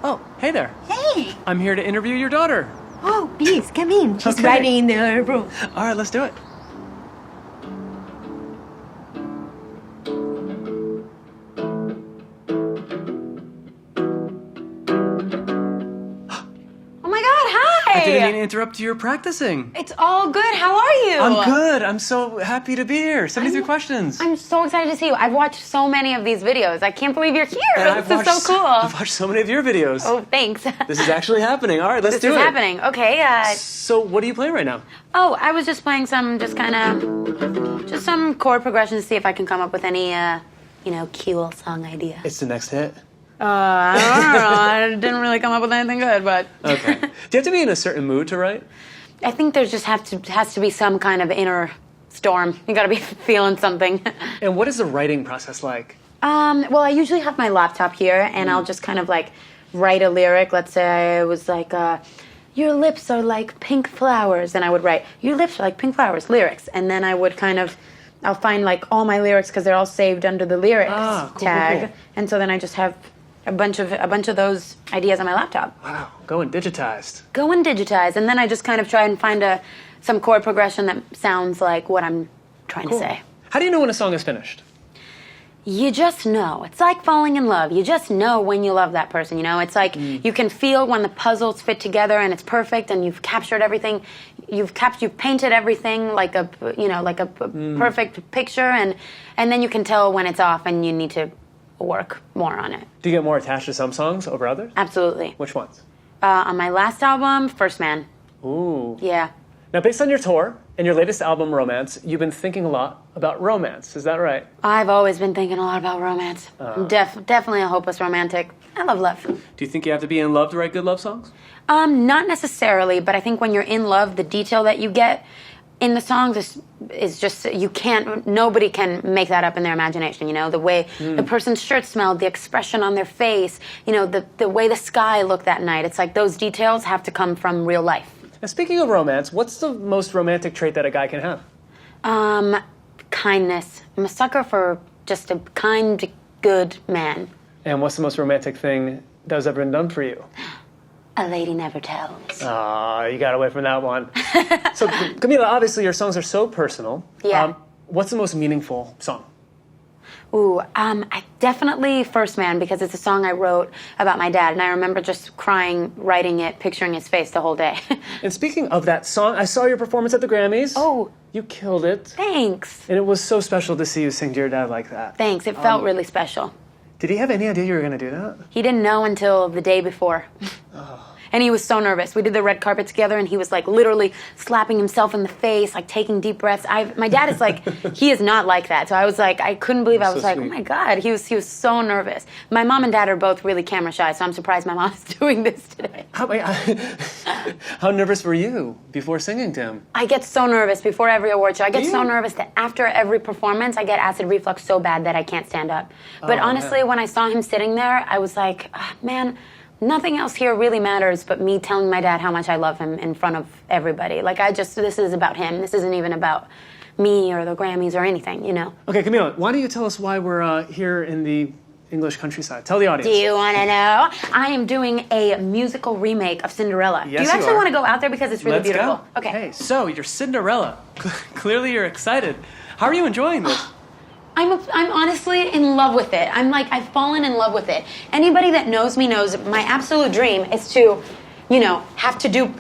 Oh, hey there. Hey! I'm here to interview your daughter. Oh, please, come in. She's Okay. writing in the room. All right, let's do it. Oh my God, hi! I didn't mean to interrupt your practicing. It's all good. How are you? I'm good. I'm so happy to be here. 73 questions. I'm so excited to see you. I've watched so many of these videos. I can't believe you're here. And This is so cool. I've watched so many of your videos. Oh, thanks. This is actually happening. All right, let's do it. This is happening. Okay. So what are you playing right now? Oh, I was just playing some, just some chord progressions to see if I can come up with any, cool song idea. It's the next hit. I don't know. I didn't really come up with anything good, but. Okay. Do you have to be in a certain mood to write? I think there just has to be some kind of inner storm. You gotta be feeling something. And what is the writing process like? Well, I usually have my laptop here, and I'll just kind of like write a lyric. Let's say it was like, your lips are like pink flowers, and I would write, your lips are like pink flowers, lyrics. And then I would I'll find like all my lyrics because they're all saved under the lyrics tag. Cool. And so then I just have a bunch of those ideas on my laptop. Wow, going digitized. Go and digitize, and then I just kind of try and find some chord progression that sounds like what I'm trying to say. How do you know when a song is finished? You just know. It's like falling in love. You just know when you love that person, It's like you can feel when the puzzles fit together and it's perfect and you've captured everything. You've painted everything like a perfect picture, and then you can tell when it's off and you need to work more on it. Do you get more attached to some songs over others? Absolutely. Which ones? On my last album, First Man. Ooh. Yeah. Now, based on your tour and your latest album, Romance, you've been thinking a lot about romance. Is that right? I've always been thinking a lot about romance. I'm definitely a hopeless romantic. I love love. Do you think you have to be in love to write good love songs? Not necessarily, but I think when you're in love, the detail that you get in the songs is just, nobody can make that up in their imagination, the way the person's shirt smelled, the expression on their face, the way the sky looked that night. It's like those details have to come from real life. Now, speaking of romance, what's the most romantic trait that a guy can have? Kindness. I'm a sucker for just a kind, good man. And what's the most romantic thing that has ever been done for you? A lady never tells. Aw, you got away from that one. So, Camila, obviously your songs are so personal. Yeah. What's the most meaningful song? Ooh, I definitely First Man, because it's a song I wrote about my dad, and I remember just crying, writing it, picturing his face the whole day. And speaking of that song, I saw your performance at the Grammys. Oh. You killed it. Thanks. And it was so special to see you sing to your dad like that. Thanks. It felt really special. Did he have any idea you were going to do that? He didn't know until the day before. And he was so nervous. We did the red carpet together, and he was like literally slapping himself in the face, like taking deep breaths. My dad is like, he is not like that. So I was like, I couldn't believe. I was like, oh my God, he was so nervous. My mom and dad are both really camera shy, so I'm surprised my mom is doing this today. How nervous were you before singing to him? I get so nervous before every award show. I get so nervous that after every performance, I get acid reflux so bad that I can't stand up. But honestly, when I saw him sitting there, I was like, man, nothing else here really matters but me telling my dad how much I love him in front of everybody. Like, this is about him. This isn't even about me or the Grammys or anything, Okay, Camila, why don't you tell us why we're here in the English countryside? Tell the audience. Do you want to know? I am doing a musical remake of Cinderella. Yes, Do you actually want to go out there because it's really beautiful? Go. Okay. Hey, so you're Cinderella. Clearly you're excited. How are you enjoying this? I'm honestly in love with it. I've fallen in love with it. Anybody that knows me knows my absolute dream is to, have to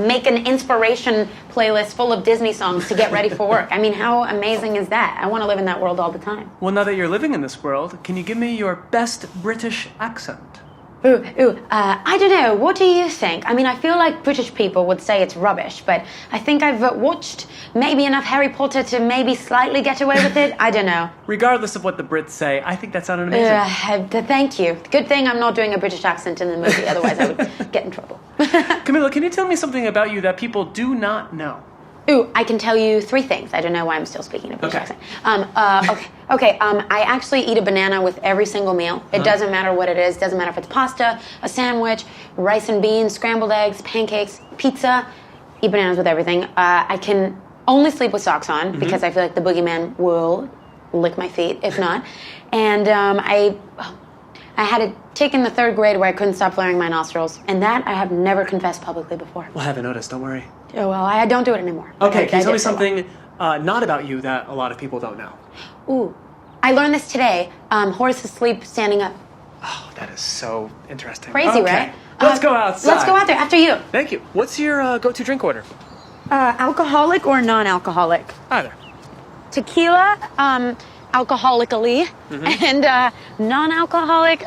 make an inspiration playlist full of Disney songs to get ready for work. I mean, how amazing is that? I want to live in that world all the time. Well, now that you're living in this world, can you give me your best British accent? I don't know. What do you think? I mean, I feel like British people would say it's rubbish, but I think I've watched maybe enough Harry Potter to maybe slightly get away with it. I don't know. Regardless of what the Brits say, I think that sounded amazing. Thank you. Good thing I'm not doing a British accent in the movie, otherwise I would get in trouble. Camila, can you tell me something about you that people do not know? I can tell you 3 things. I don't know why I'm still speaking a British accent. I actually eat a banana with every single meal. It doesn't matter what it is. It doesn't matter if it's pasta, a sandwich, rice and beans, scrambled eggs, pancakes, pizza. Eat bananas with everything. I can only sleep with socks on because I feel like the boogeyman will lick my feet if not. And I had it taken the 3rd grade where I couldn't stop flaring my nostrils. And that I have never confessed publicly before. Well, I haven't noticed, don't worry. Oh, well, I don't do it anymore. Okay, can you tell me something not about you that a lot of people don't know? Ooh, I learned this today. Horses sleep standing up. Oh, that is so interesting. Crazy, right? Let's go outside. Let's go out there, after you. Thank you. What's your go-to drink order? Alcoholic or non-alcoholic? Either. Tequila, alcoholically, and non-alcoholic,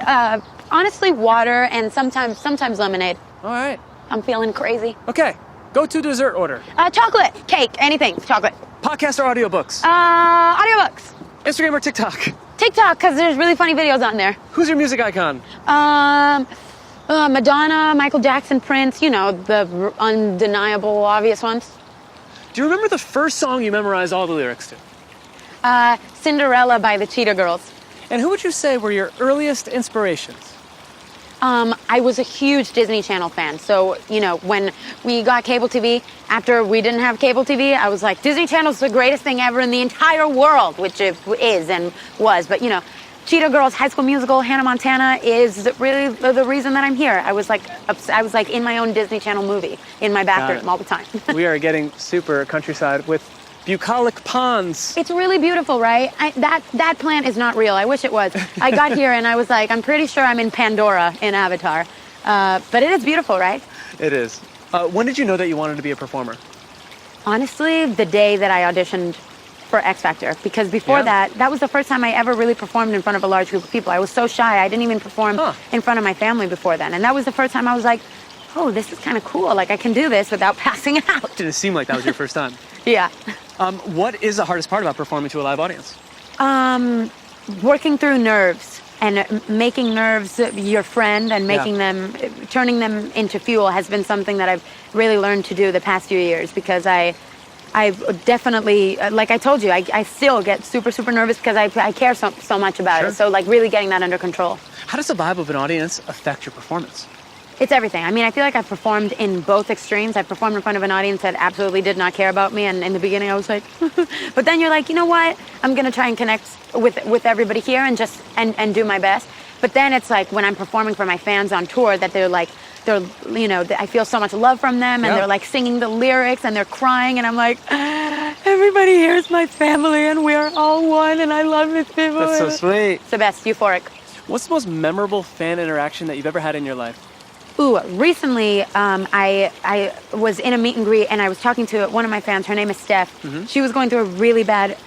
honestly, water and sometimes lemonade. All right. I'm feeling crazy. Okay. Go-to dessert order. Chocolate, cake, anything, chocolate. Podcast or audiobooks? Audiobooks. Instagram or TikTok? TikTok, because there's really funny videos on there. Who's your music icon? Madonna, Michael Jackson, Prince, you know, the undeniable, obvious ones. Do you remember the first song you memorized all the lyrics to? Cinderella by the Cheetah Girls. And who would you say were your earliest inspirations? I was a huge Disney Channel fan. So, you know, when we got cable TV, after we didn't have cable TV, I was like, Disney Channel's the greatest thing ever in the entire world, which it is and was. But, you know, Cheetah Girls, High School Musical, Hannah Montana is really the reason that I'm here. I was like in my own Disney Channel movie in my bathroom all the time. We are getting super countryside with bucolic ponds. It's really beautiful, right? That plant is not real. I wish it was. I got here and I was like, I'm pretty sure I'm in Pandora in Avatar. But it is beautiful, right? It is. When did you know that you wanted to be a performer? Honestly, the day that I auditioned for X Factor, because before that was the first time I ever really performed in front of a large group of people. I was so shy. I didn't even perform in front of my family before then. And that was the first time I was like, oh, this is kind of cool. Like, I can do this without passing out. Did it seem like that was your first time? Yeah. What is the hardest part about performing to a live audience? Working through nerves and making nerves your friend and making them, turning them into fuel has been something that I've really learned to do the past few years, because I definitely, like I told you, I still get super, super nervous because I care so much about it. So, like, really getting that under control. How does the vibe of an audience affect your performance? It's everything. I mean, I feel like I've performed in both extremes. I performed in front of an audience that absolutely did not care about me, and in the beginning I was like, but then you're like, you know what? I'm gonna try and connect with everybody here and just and do my best. But then it's like when I'm performing for my fans on tour that they're you know, I feel so much love from them, and they're like singing the lyrics and they're crying, and I'm like, everybody here is my family and we're all one and I love these people. That's so sweet. It's the best, euphoric. What's the most memorable fan interaction that you've ever had in your life? Ooh, recently I was in a meet and greet and I was talking to one of my fans. Her name is Steph. She was going through a really bad,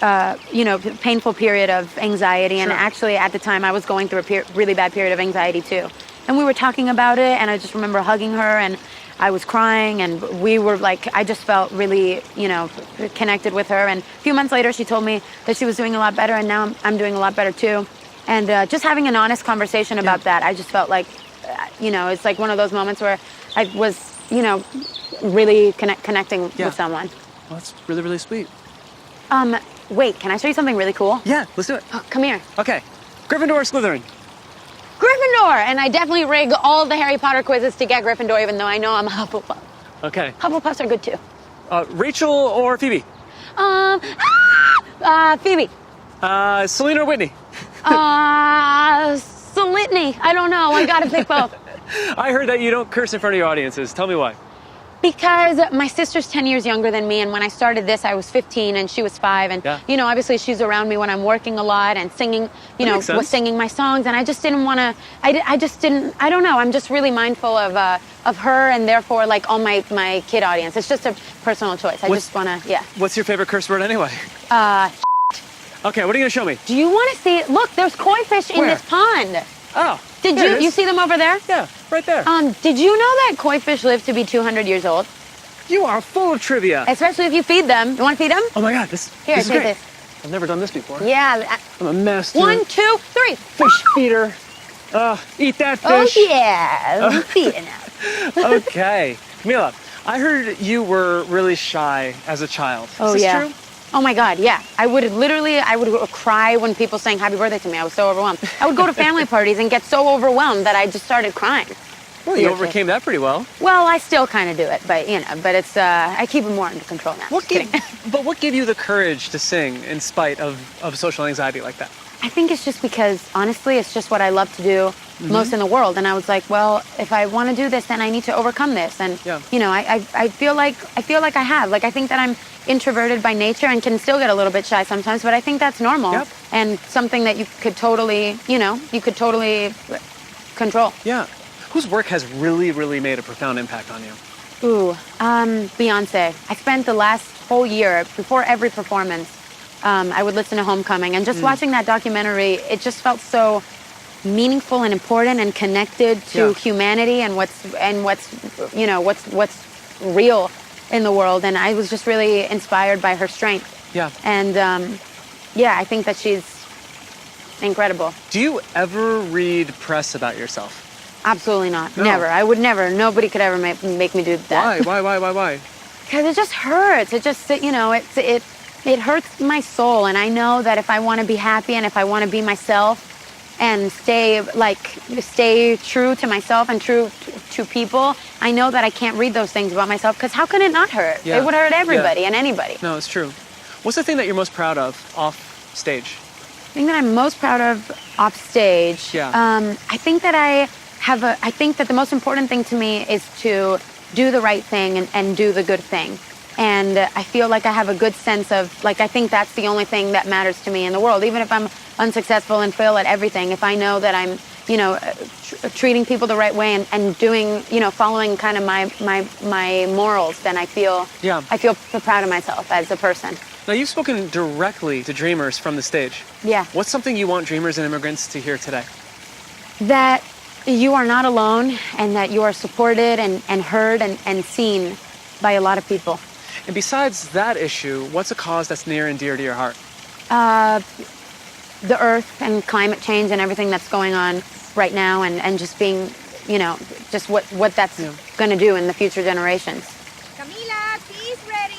you know, painful period of anxiety. And actually at the time I was going through a really bad period of anxiety too. And we were talking about it, and I just remember hugging her, and I was crying, and we were like, I just felt really, you know, connected with her. And a few months later she told me that she was doing a lot better, and now I'm doing a lot better too. And just having an honest conversation about that, I just felt like, you know, it's like one of those moments where I was, you know, really connecting with someone. Well, that's really, really sweet. Wait, can I show you something really cool? Yeah, let's do it. Oh, come here. Okay. Gryffindor or Slytherin? Gryffindor! And I definitely rig all the Harry Potter quizzes to get Gryffindor, even though I know I'm a Hufflepuff. Okay. Hufflepuffs are good too. Rachel or Phoebe? Phoebe. Selena or Whitney? Selitney. I don't know. I gotta pick both. I heard that you don't curse in front of your audiences. Tell me why. Because my sister's 10 years younger than me, and when I started this, I was 15 and she was 5. And, you know, obviously she's around me when I'm working a lot and singing, you know, was singing my songs. And I just didn't want to, I don't know. I'm just really mindful of her and therefore, like, all my kid audience. It's just a personal choice. I just want to, What's your favorite curse word anyway? Okay, what are you going to show me? Do you want to see, look, there's koi fish in this pond. Oh. Did you see them over there? Yeah, right there. Did you know that koi fish live to be 200 years old? You are full of trivia. Especially if you feed them. You want to feed them? Oh my God, this is great. This. I've never done this before. Yeah. I'm a master. 1, 2, 3. Fish feeder. Eat that fish. Oh yeah, I'm feeding them. Okay. Camila, I heard you were really shy as a child. Is this true? Oh my God, yeah. I would cry when people sang happy birthday to me. I was so overwhelmed. I would go to family parties and get so overwhelmed that I just started crying. Well, you overcame that pretty well. Well, I still kind of do it, but you know, but it's I keep it more under control now. What gave you the courage to sing in spite of social anxiety like that? I think it's just because honestly, it's just what I love to do. most in the world. And I was like, well, if I want to do this, then I need to overcome this. And you know, I feel like I have. Like I think that I'm introverted by nature and can still get a little bit shy sometimes, but I think that's normal and something that you could totally, you know, control. Yeah. Whose work has really, really made a profound impact on you? Ooh, Beyonce. I spent the last whole year, before every performance, I would listen to Homecoming, and just watching that documentary, it just felt so meaningful and important and connected to humanity and what's real in the world. And I was just really inspired by her strength. Yeah. And I think that she's incredible. Do you ever read press about yourself? Absolutely not. No. Never. I would never. Nobody could ever make me do that. Why? Because it just hurts. It just, you know, it hurts my soul. And I know that if I want to be happy and if I want to be myself and stay true to myself and true to people, I know that I can't read those things about myself, because how can it not hurt? It would hurt everybody and anybody. No, it's true. What's the thing that you're most proud of off stage? The thing that I'm most proud of off stage? I think that I think that the most important thing to me is to do the right thing and do the good thing. And I feel like I have a good sense of, like, I think that's the only thing that matters to me in the world. Even if I'm unsuccessful and fail at everything, if I know that I'm, you know, treating people the right way and doing, you know, following kind of my morals, then I feel proud of myself as a person. Now, you've spoken directly to dreamers from the stage. Yeah. What's something you want dreamers and immigrants to hear today? That you are not alone, and that you are supported and heard and seen by a lot of people. And besides that issue, what's a cause that's near and dear to your heart? The earth and climate change and everything that's going on right now, and just being, you know, just what that's going to do in the future generations. Camila, tea's ready.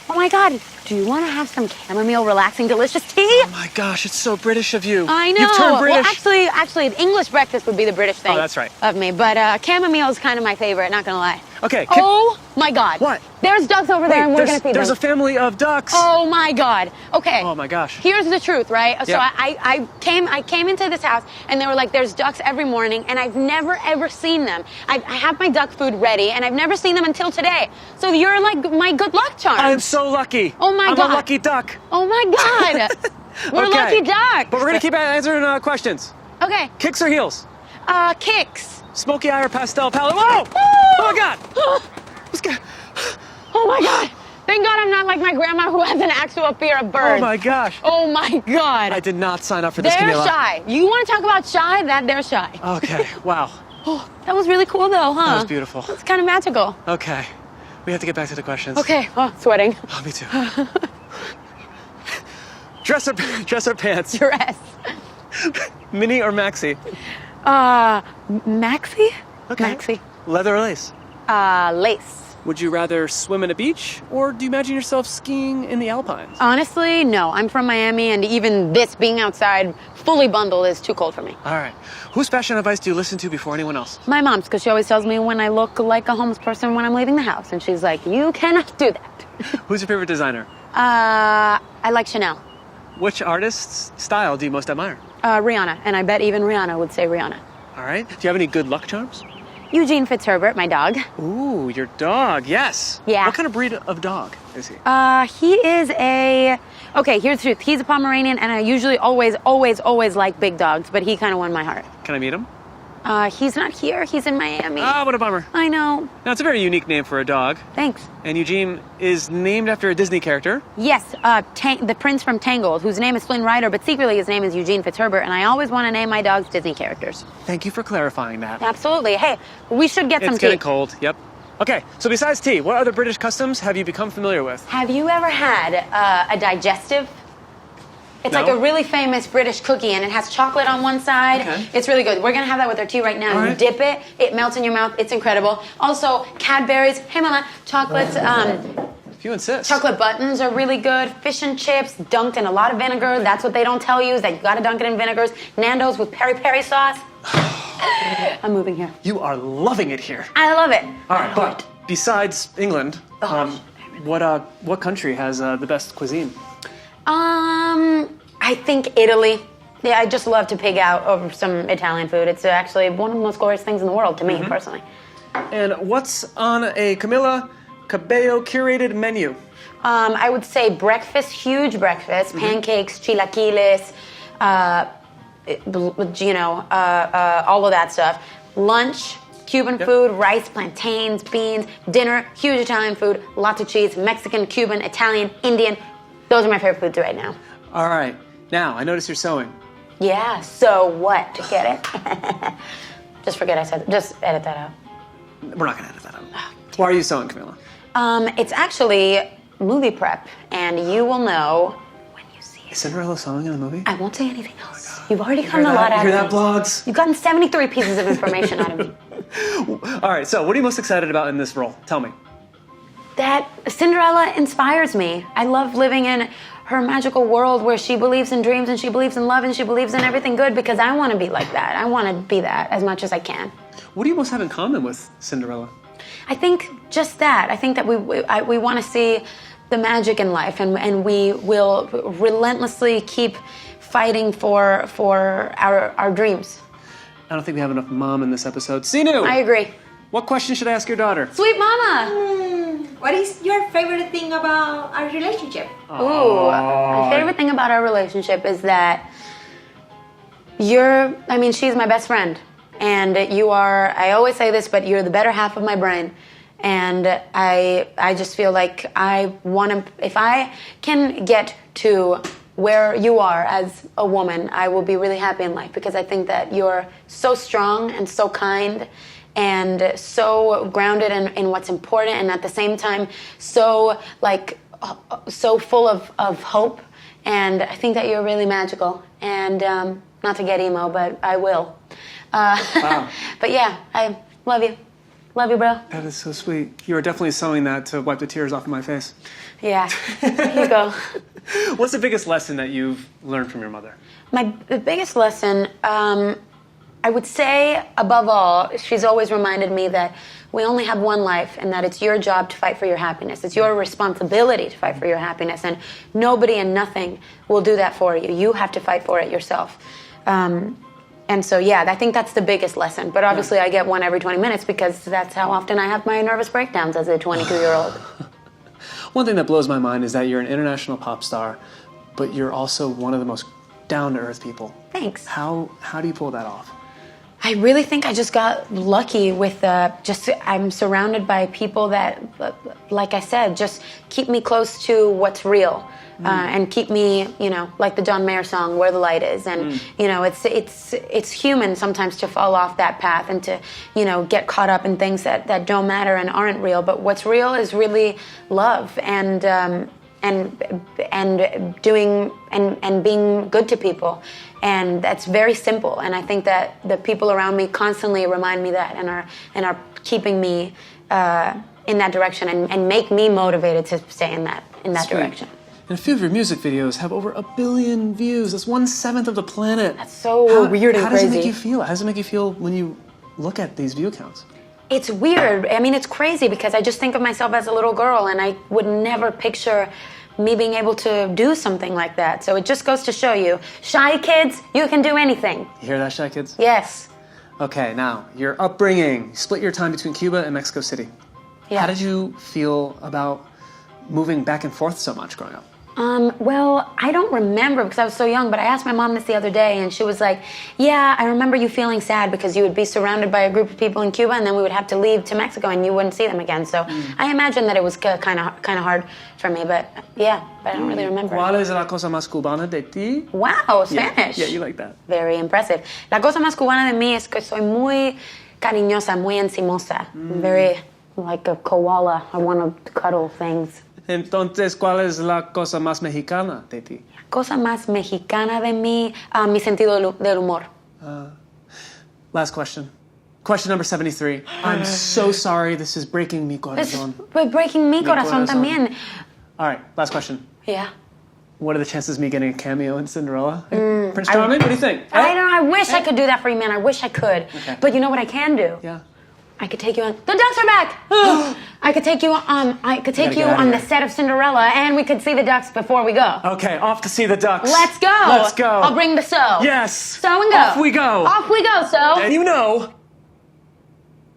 Oh my God, do you want to have some chamomile, relaxing, delicious tea? Oh my gosh, it's so British of you. I know. You've turned British. Well, actually, English breakfast would be the British thing. Oh, that's right. Of me, but chamomile is kind of my favorite, not gonna lie. Okay. Oh my God. What? There's ducks over there, and we're gonna feed them. There's a family of ducks. Oh my God. Okay. Oh my gosh. Here's the truth, right? So I came into this house, and they were like, "There's ducks every morning," and I've never ever seen them. I have my duck food ready, and I've never seen them until today. So you're like my good luck charm. I'm so lucky. Oh my God. I'm a lucky duck. Oh my God. We're lucky ducks. But we're gonna keep answering questions. Okay. Kicks or heels? Kicks. Smoky eye or pastel palette? Whoa! Oh my God! What's going? Oh my God! Thank God I'm not like my grandma who has an actual fear of birds. Oh my gosh! Oh my God! I did not sign up for this, They're Camila. shy. You want to talk about shy? They're shy. Okay. Wow. Oh, that was really cool, though, huh? That was beautiful. It's kind of magical. Okay. We have to get back to the questions. Okay. Oh, sweating. Oh, me too. Dress or pants? Dress. Mini or maxi? Maxi? Okay. Maxi. Leather or lace? Lace. Would you rather swim in a beach, or do you imagine yourself skiing in the Alpines? Honestly, no. I'm from Miami, and even this, being outside, fully bundled, is too cold for me. All right. Whose fashion advice do you listen to before anyone else? My mom's, because she always tells me when I look like a homeless person when I'm leaving the house. And she's like, you cannot do that. Who's your favorite designer? I like Chanel. Which artist's style do you most admire? Rihanna. And I bet even Rihanna would say Rihanna. All right. Do you have any good luck charms? Eugene Fitzherbert, my dog. Ooh, your dog, yes. Yeah. What kind of breed of dog is he? He is okay, here's the truth. He's a Pomeranian, and I usually always like big dogs, but he kind of won my heart. Can I meet him? He's not here. He's in Miami. Ah, what a bummer. I know. Now, it's a very unique name for a dog. Thanks. And Eugene is named after a Disney character. Yes, the prince from Tangled, whose name is Flynn Rider, but secretly his name is Eugene Fitzherbert, and I always want to name my dogs Disney characters. Thank you for clarifying that. Absolutely. Hey, we should get some tea. It's getting cold, yep. Okay, so besides tea, what other British customs have you become familiar with? Have you ever had a digestive? It's No. like a really famous British cookie, and it has chocolate on one side. Okay. It's really good. We're going to have that with our tea right now. All You right. dip it. It melts in your mouth. It's incredible. Also, Cadbury's, hey mama, chocolates, If you insist. chocolate buttons are really good. Fish and chips dunked in a lot of vinegar. That's what they don't tell you, is that you got to dunk it in vinegars. Nando's with peri-peri sauce. I'm moving here. You are loving it here. I love it. All right, but besides England, what country has the best cuisine? I think Italy. Yeah, I just love to pig out over some Italian food. It's actually one of the most glorious things in the world to me, personally. And what's on a Camila Cabello curated menu? I would say breakfast, huge breakfast, pancakes, chilaquiles, all of that stuff. Lunch, Cuban food, rice, plantains, beans. Dinner, huge Italian food, lots of cheese, Mexican, Cuban, Italian, Indian. Those are my favorite foods right now. All right. Now, I notice you're sewing. Yeah, so what? Get it? Just forget I said it. Just edit that out. We're not going to edit that out. Why are you sewing, Camila? It's actually movie prep, and you will know when you see it. Is Cinderella sewing in the movie? I won't say anything else. You've already gotten a lot out of me. You hear that, blogs? You've gotten 73 pieces of information out of me. All right, so what are you most excited about in this role? Tell me. That Cinderella inspires me. I love living in her magical world where she believes in dreams and she believes in love and she believes in everything good because I want to be like that. I want to be that as much as I can. What do you most have in common with Cinderella? I think just that. I think that we want to see the magic in life, and we will relentlessly keep fighting for our dreams. I don't think we have enough mom in this episode. Sinu! I agree. What question should I ask your daughter? Sweet mama! What is your favorite thing about our relationship? Ooh, my favorite thing about our relationship is that she's my best friend. And you are, I always say this, but you're the better half of my brain. And I just feel like I want to, if I can get to where you are as a woman, I will be really happy in life because I think that you're so strong and so kind and so grounded in what's important and at the same time so full of hope. And I think that you're really magical. And not to get emo, but I will. Wow. But yeah, I love you. Love you, bro. That is so sweet. You are definitely sewing that to wipe the tears off of my face. Yeah. Here you go. What's the biggest lesson that you've learned from your mother? The biggest lesson, I would say, above all, she's always reminded me that we only have one life and that it's your job to fight for your happiness. It's your responsibility to fight for your happiness, and nobody and nothing will do that for you. You have to fight for it yourself. And so, yeah, I think that's the biggest lesson. But obviously, I get one every 20 minutes because that's how often I have my nervous breakdowns as a 22-year-old. One thing that blows my mind is that you're an international pop star, but you're also one of the most down-to-earth people. Thanks. How do you pull that off? I really think I just got lucky with I'm surrounded by people that, like I said, just keep me close to what's real. And keep me, like the John Mayer song, "Where the Light Is," and it's human sometimes to fall off that path and to, get caught up in things that don't matter and aren't real. But what's real is really love and doing and being good to people, and that's very simple. And I think that the people around me constantly remind me that and are keeping me in that direction and make me motivated to stay in that Sweet. Direction. And a few of your music videos have over 1 billion views. That's 1/7 of the planet. That's so weird and crazy. How does it make you feel? How does it make you feel when you look at these view counts? It's weird. I mean, it's crazy because I just think of myself as a little girl, and I would never picture me being able to do something like that. So it just goes to show you, shy kids, you can do anything. You hear that, shy kids? Yes. Okay, now, your upbringing. You split your time between Cuba and Mexico City. Yeah. How did you feel about moving back and forth so much growing up? Well, I don't remember because I was so young, but I asked my mom this the other day, and she was like, yeah, I remember you feeling sad because you would be surrounded by a group of people in Cuba, and then we would have to leave to Mexico, and you wouldn't see them again. So I imagine that it was kind of hard for me, but yeah, but I don't really remember. ¿Cuál es la cosa más cubana de ti? Wow, Spanish. Yeah, you like that. Very impressive. La cosa más cubana de mí es que soy muy cariñosa, muy encimosa. Very like a koala. I want to cuddle things. Entonces, ¿cuál es la cosa más mexicana de ti? La cosa más mexicana de mí, mi sentido del humor. Last question. Question number 73. I'm so sorry. This is breaking mi corazón. It's breaking mi corazón también. All right, last question. Yeah. What are the chances of me getting a cameo in Cinderella? Prince Charming, what do you think? I don't know. I wish I could do that for you, man. I wish I could. Okay. But you know what I can do? Yeah. I could take you on. The ducks are back. I could take you. I could take you on the set of Cinderella, and we could see the ducks before we go. Okay, off to see the ducks. Let's go. Let's go. I'll bring the sew. Yes. Sew and go. Off we go. Off we go. Sew. And you know,